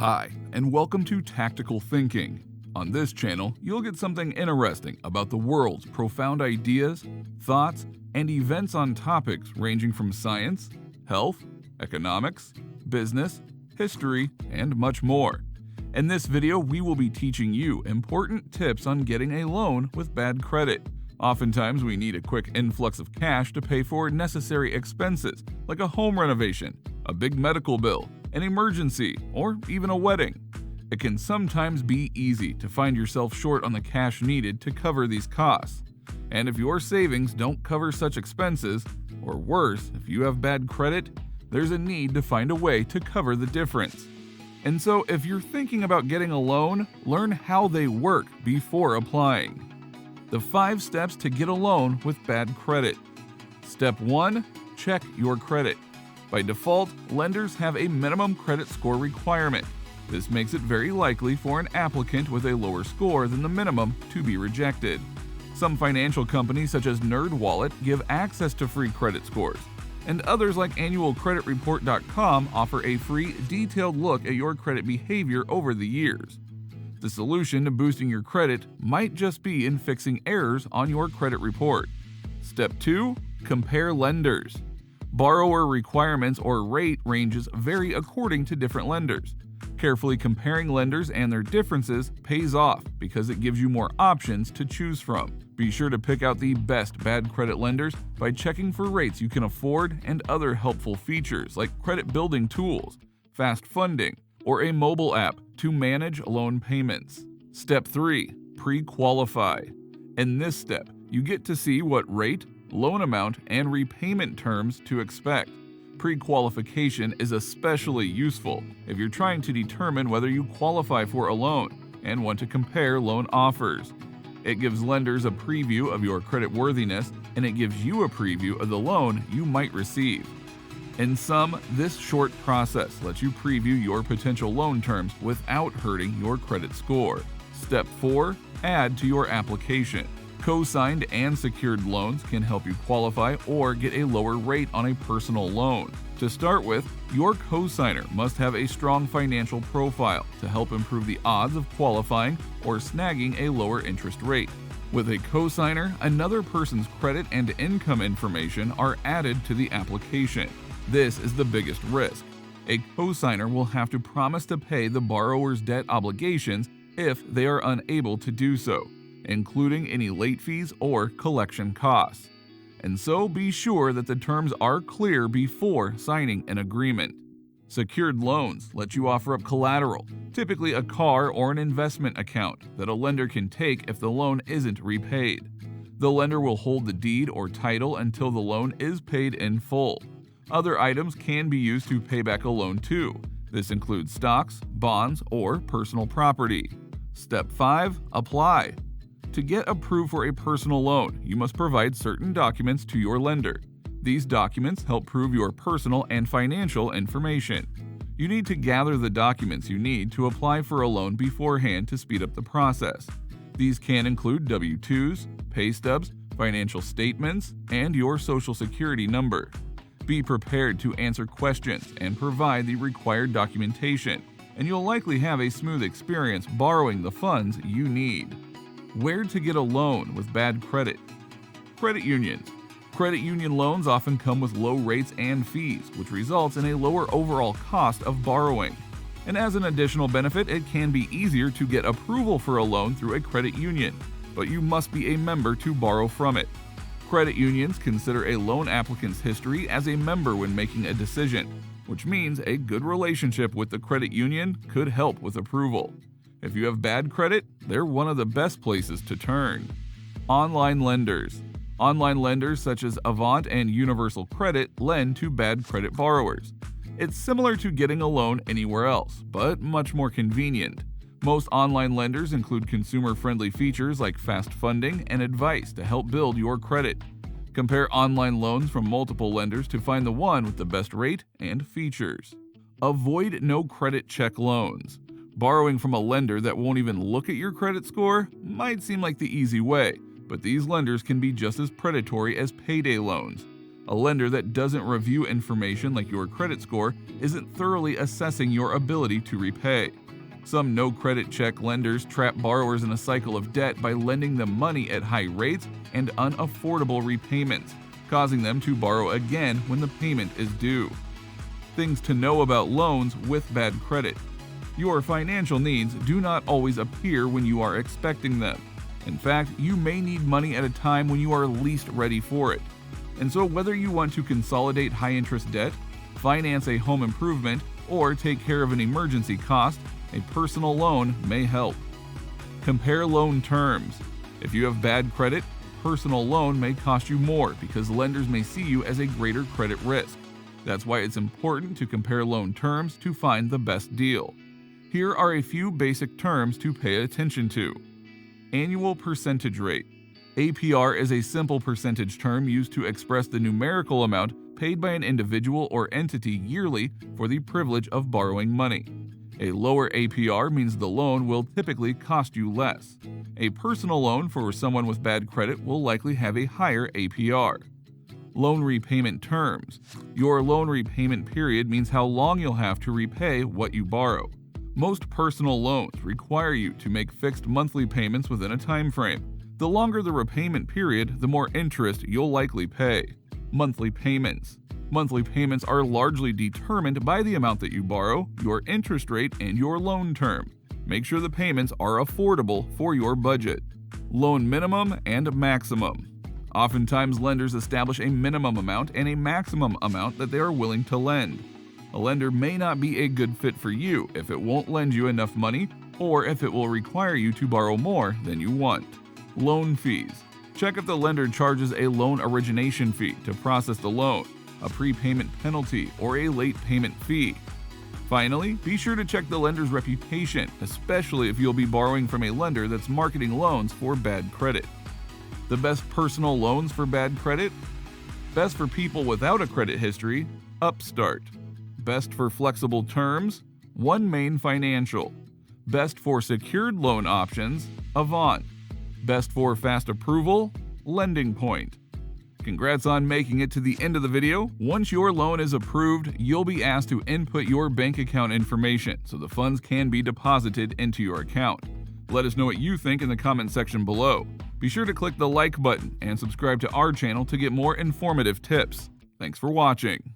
Hi, and welcome to Tactical Thinking. On this channel, you'll get something interesting about the world's profound ideas, thoughts, and events on topics ranging from science, health, economics, business, history, and much more. In this video, we will be teaching you important tips on getting a loan with bad credit. Oftentimes, we need a quick influx of cash to pay for necessary expenses like a home renovation, a big medical bill, an emergency, or even a wedding. It can sometimes be easy to find yourself short on the cash needed to cover these costs. And if your savings don't cover such expenses, or worse, if you have bad credit, there's a need to find a way to cover the difference. And so if you're thinking about getting a loan, learn how they work before applying. The 5 steps to get a loan with bad credit. Step 1. Check your credit. By default, lenders have a minimum credit score requirement. This makes it very likely for an applicant with a lower score than the minimum to be rejected. Some financial companies such as NerdWallet give access to free credit scores, and others like AnnualCreditReport.com offer a free, detailed look at your credit behavior over the years. The solution to boosting your credit might just be in fixing errors on your credit report. Step 2. Compare lenders. Borrower requirements or rate ranges vary according to different lenders. Carefully comparing lenders and their differences pays off because it gives you more options to choose from. Be sure to pick out the best bad credit lenders by checking for rates you can afford and other helpful features like credit building tools, fast funding, or a mobile app to manage loan payments. Step 3. Pre-qualify. In this step, you get to see what rate, loan amount, and repayment terms to expect. Pre-qualification is especially useful if you're trying to determine whether you qualify for a loan and want to compare loan offers. It gives lenders a preview of your creditworthiness, and it gives you a preview of the loan you might receive. In sum, this short process lets you preview your potential loan terms without hurting your credit score. Step 4. Add to your application. Co-signed and secured loans can help you qualify or get a lower rate on a personal loan. To start with, your co-signer must have a strong financial profile to help improve the odds of qualifying or snagging a lower interest rate. With a co-signer, another person's credit and income information are added to the application. This is the biggest risk. A co-signer will have to promise to pay the borrower's debt obligations if they are unable to do so, including any late fees or collection costs. And so be sure that the terms are clear before signing an agreement. Secured loans let you offer up collateral, typically a car or an investment account, that a lender can take if the loan isn't repaid. The lender will hold the deed or title until the loan is paid in full. Other items can be used to pay back a loan too. This includes stocks, bonds, or personal property. Step 5. Apply. To get approved for a personal loan, you must provide certain documents to your lender. These documents help prove your personal and financial information. You need to gather the documents you need to apply for a loan beforehand to speed up the process. These can include W-2s, pay stubs, financial statements, and your Social Security number. Be prepared to answer questions and provide the required documentation, and you'll likely have a smooth experience borrowing the funds you need. Where to get a loan with bad credit. Credit unions. Credit union loans often come with low rates and fees, which results in a lower overall cost of borrowing. And as an additional benefit, it can be easier to get approval for a loan through a credit union, but you must be a member to borrow from it. Credit unions consider a loan applicant's history as a member when making a decision, which means a good relationship with the credit union could help with approval. If you have bad credit, they're one of the best places to turn. Online lenders. Online lenders such as Avant and Universal Credit lend to bad credit borrowers. It's similar to getting a loan anywhere else, but much more convenient. Most online lenders include consumer-friendly features like fast funding and advice to help build your credit. Compare online loans from multiple lenders to find the one with the best rate and features. Avoid no-credit check loans. Borrowing from a lender that won't even look at your credit score might seem like the easy way, but these lenders can be just as predatory as payday loans. A lender that doesn't review information like your credit score isn't thoroughly assessing your ability to repay. Some no-credit check lenders trap borrowers in a cycle of debt by lending them money at high rates and unaffordable repayments, causing them to borrow again when the payment is due. Things to know about loans with bad credit. Your financial needs do not always appear when you are expecting them. In fact, you may need money at a time when you are least ready for it. And so whether you want to consolidate high-interest debt, finance a home improvement, or take care of an emergency cost, a personal loan may help. Compare loan terms. If you have bad credit, personal loan may cost you more because lenders may see you as a greater credit risk. That's why it's important to compare loan terms to find the best deal. Here are a few basic terms to pay attention to. Annual percentage rate. APR is a simple percentage term used to express the numerical amount paid by an individual or entity yearly for the privilege of borrowing money. A lower APR means the loan will typically cost you less. A personal loan for someone with bad credit will likely have a higher APR. Loan repayment terms. Your loan repayment period means how long you'll have to repay what you borrow. Most personal loans require you to make fixed monthly payments within a time frame. The longer the repayment period, the more interest you'll likely pay. Monthly payments. Monthly payments are largely determined by the amount that you borrow, your interest rate, and your loan term. Make sure the payments are affordable for your budget. Loan minimum and maximum. Oftentimes, lenders establish a minimum amount and a maximum amount that they are willing to lend. A lender may not be a good fit for you if it won't lend you enough money or if it will require you to borrow more than you want. Loan fees. Check if the lender charges a loan origination fee to process the loan, a prepayment penalty, or a late payment fee. Finally, be sure to check the lender's reputation, especially if you'll be borrowing from a lender that's marketing loans for bad credit. The best personal loans for bad credit? Best for people without a credit history, Upstart. Best for flexible terms, OneMain Financial. Best for secured loan options, Avant. Best for fast approval, Lending Point. Congrats on making it to the end of the video. Once your loan is approved, you'll be asked to input your bank account information so the funds can be deposited into your account. Let us know what you think in the comment section below. Be sure to click the like button and subscribe to our channel to get more informative tips. Thanks for watching.